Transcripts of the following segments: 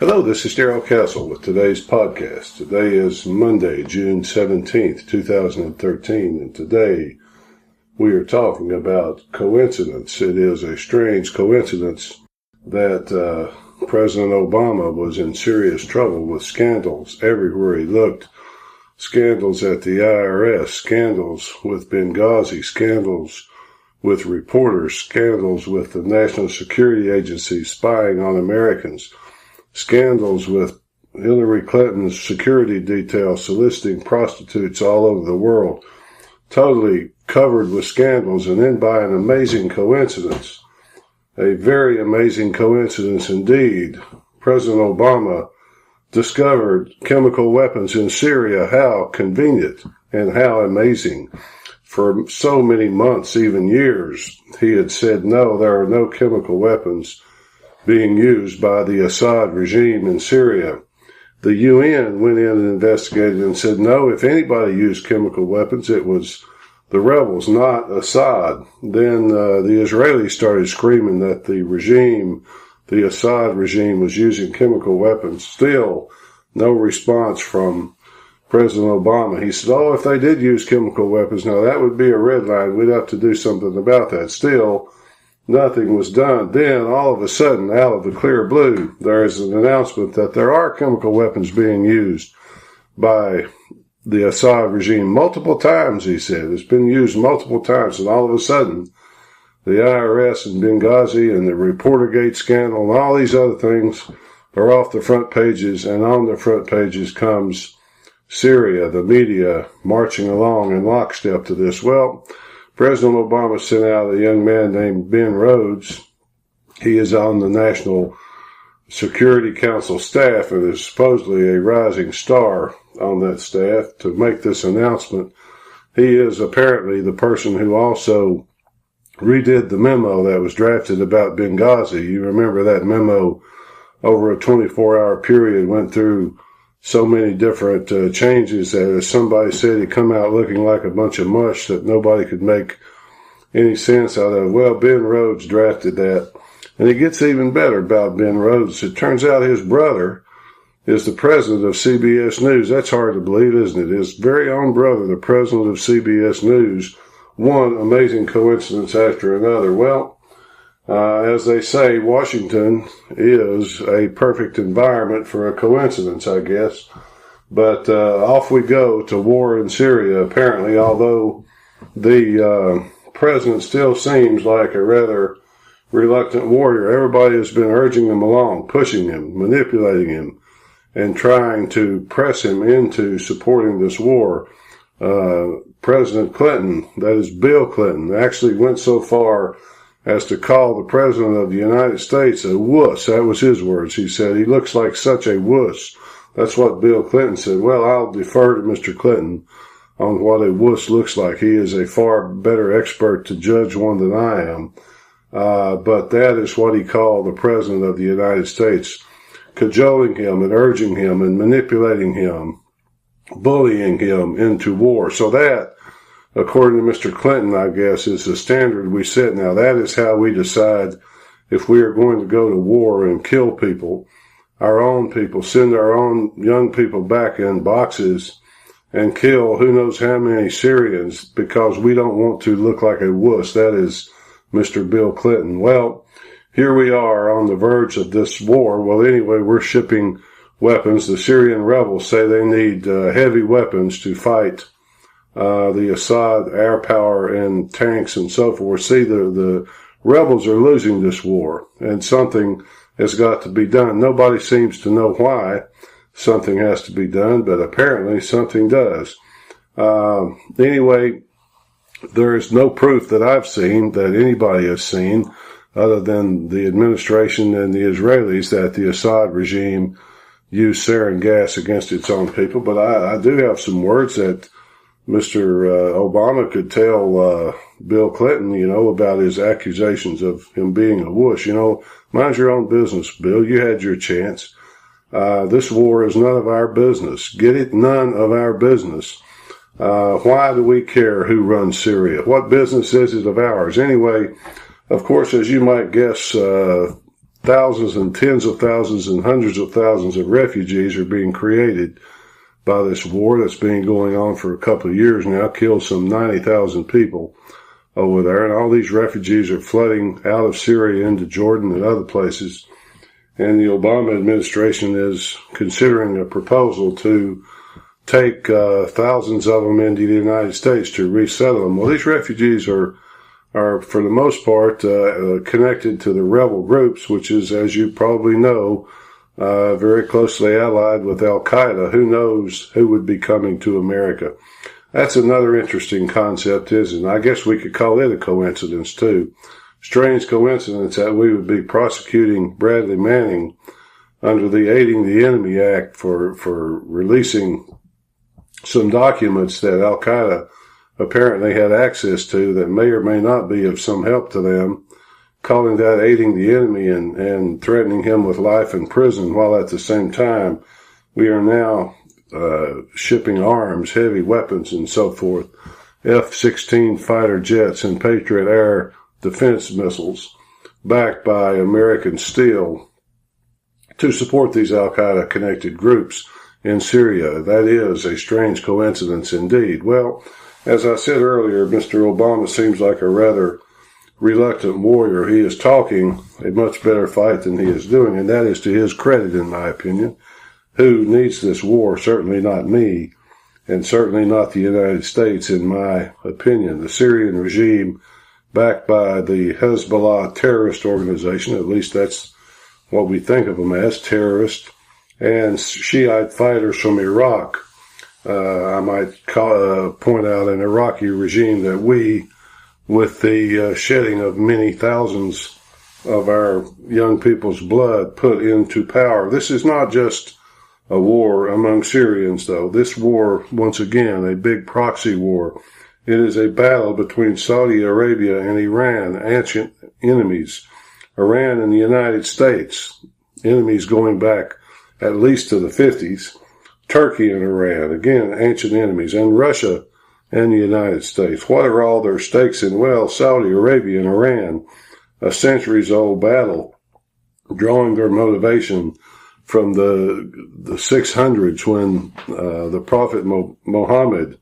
Hello, this is Darrell Castle with today's podcast. Today is Monday, June 17th, 2013, and today we are talking about coincidence. It is a strange coincidence that President Obama was in serious trouble with scandals everywhere he looked. Scandals at the IRS, scandals with Benghazi, scandals with reporters, scandals with the National Security Agency spying on Americans, scandals with Hillary Clinton's security detail soliciting prostitutes all over the world, totally covered with scandals, and then by an amazing coincidence, a very amazing coincidence indeed, President Obama discovered chemical weapons in Syria. How convenient and how amazing. For so many months, even years, he had said, no, there are no chemical weapons being used by the Assad regime in Syria. The UN went in and investigated and said, no, if anybody used chemical weapons, it was the rebels, not Assad. Then the Israelis started screaming that the Assad regime was using chemical weapons. Still, no response from President Obama. He said, oh, if they did use chemical weapons, now that would be a red line. We'd have to do something about that. Still, nothing was done. Then, all of a sudden, out of the clear blue, there is an announcement that there are chemical weapons being used by the Assad regime multiple times, he said. It's been used multiple times, and all of a sudden, the IRS and Benghazi and the Reportergate scandal and all these other things are off the front pages, and on the front pages comes Syria, the media marching along in lockstep to this. Well, President Obama sent out a young man named Ben Rhodes. He is on the National Security Council staff and is supposedly a rising star on that staff to make this announcement. He is apparently the person who also redid the memo that was drafted about Benghazi. You remember that memo over a 24-hour period went through so many different changes that, as somebody said, he come out looking like a bunch of mush that nobody could make any sense out of. Well, Ben Rhodes drafted that. And it gets even better about Ben Rhodes. It turns out his brother is the president of CBS News. That's hard to believe, isn't it? His very own brother, the president of CBS News. One amazing coincidence after another. Well, as they say, Washington is a perfect environment for a coincidence, I guess. But off we go to war in Syria, apparently, although the president still seems like a rather reluctant warrior. Everybody has been urging him along, pushing him, manipulating him, and trying to press him into supporting this war. President Clinton, that is Bill Clinton, actually went so far as to call the President of the United States a wuss. That was his words. He said, he looks like such a wuss. That's what Bill Clinton said. Well, I'll defer to Mr. Clinton on what a wuss looks like. He is a far better expert to judge one than I am. But that is what he called the President of the United States, cajoling him and urging him and manipulating him, bullying him into war. So that, according to Mr. Clinton, I guess, is the standard we set. Now, that is how we decide if we are going to go to war and kill people, our own people, send our own young people back in boxes and kill who knows how many Syrians because we don't want to look like a wuss. That is Mr. Bill Clinton. Well, here we are on the verge of this war. Well, anyway, we're shipping weapons. The Syrian rebels say they need heavy weapons to fight the Assad air power and tanks and so forth. See, the rebels are losing this war, and something has got to be done. Nobody seems to know why something has to be done, but apparently something does. Anyway, there is no proof that I've seen, that anybody has seen, other than the administration and the Israelis, that the Assad regime used sarin gas against its own people. But I do have some words that Mr. Obama could tell Bill Clinton, about his accusations of him being a wuss. Mind your own business, Bill. You had your chance. This war is none of our business. Get it? None of our business. Why do we care who runs Syria? What business is it of ours? Anyway, of course, as you might guess, thousands and tens of thousands and hundreds of thousands of refugees are being created by this war that's been going on for a couple of years now, killed some 90,000 people over there. And all these refugees are flooding out of Syria into Jordan and other places. And the Obama administration is considering a proposal to take thousands of them into the United States to resettle them. Well, these refugees are for the most part connected to the rebel groups, which is, as you probably know, very closely allied with Al-Qaeda. Who knows who would be coming to America? That's another interesting concept, isn't it? I guess we could call it a coincidence, too. Strange coincidence that we would be prosecuting Bradley Manning under the Aiding the Enemy Act for releasing some documents that Al-Qaeda apparently had access to that may or may not be of some help to them, calling that aiding the enemy and threatening him with life in prison, while at the same time we are now shipping arms, heavy weapons, and so forth, F-16 fighter jets and Patriot air defense missiles backed by American steel to support these Al-Qaeda connected groups in Syria. That is a strange coincidence indeed. Well, as I said earlier, Mr. Obama seems like a rather reluctant warrior. He is talking a much better fight than he is doing, and that is to his credit, in my opinion. Who needs this war? Certainly not me, and certainly not the United States, in my opinion. The Syrian regime, backed by the Hezbollah terrorist organization, at least that's what we think of them as, terrorists, and Shiite fighters from Iraq. I might point out an Iraqi regime that we, with the shedding of many thousands of our young people's blood, put into power. This is not just a war among Syrians, though. This war, once again, a big proxy war. It is a battle between Saudi Arabia and Iran, ancient enemies. Iran and the United States, enemies going back at least to the 50s. Turkey and Iran, again, ancient enemies. And Russia and the United States. What are all their stakes in? Well, Saudi Arabia and Iran, a centuries-old battle, drawing their motivation from the 600s when the Prophet Muhammad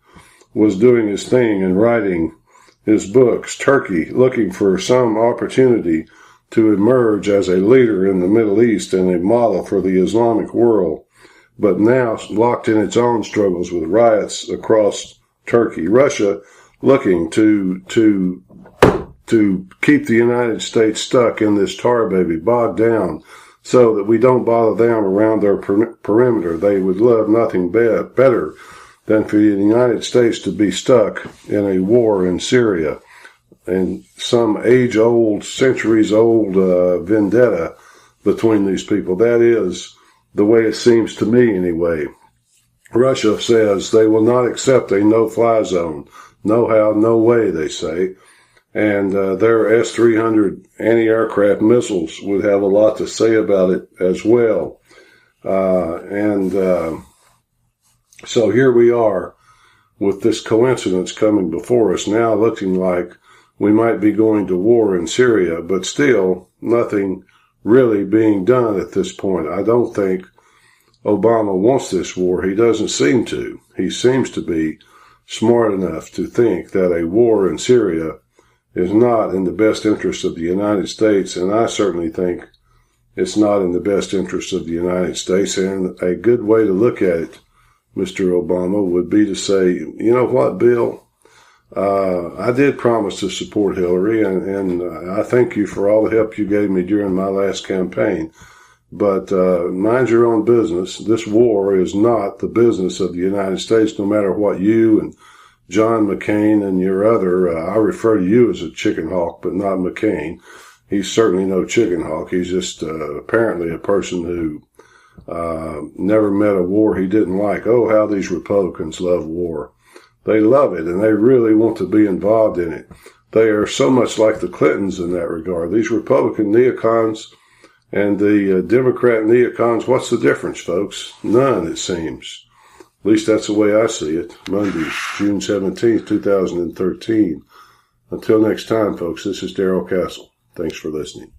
was doing his thing and writing his books. Turkey looking for some opportunity to emerge as a leader in the Middle East and a model for the Islamic world, but now locked in its own struggles with riots across Turkey. Russia looking to keep the United States stuck in this tar baby, bogged down, so that we don't bother them around their perimeter. They would love nothing better than for the United States to be stuck in a war in Syria, and some age-old, centuries-old vendetta between these people. That is the way it seems to me, anyway. Russia says they will not accept a no-fly zone. No how, no way, they say. And their S-300 anti-aircraft missiles would have a lot to say about it as well. So here we are with this coincidence coming before us now, looking like we might be going to war in Syria, but still nothing really being done at this point. I don't think Obama wants this war. He doesn't seem to. He seems to be smart enough to think that a war in Syria is not in the best interest of the United States, and I certainly think it's not in the best interest of the United States. And a good way to look at it, Mr. Obama, would be to say, you know what, Bill? I did promise to support Hillary, and I thank you for all the help you gave me during my last campaign. But mind your own business. This war is not the business of the United States, no matter what you and John McCain and your other, I refer to you as a chicken hawk, but not McCain. He's certainly no chicken hawk. He's just apparently a person who never met a war he didn't like. Oh, how these Republicans love war. They love it, and they really want to be involved in it. They are so much like the Clintons in that regard. These Republican neocons and the Democrat neocons, what's the difference, folks? None, it seems. At least that's the way I see it. Monday, June 17th, 2013. Until next time, folks, this is Darrell Castle. Thanks for listening.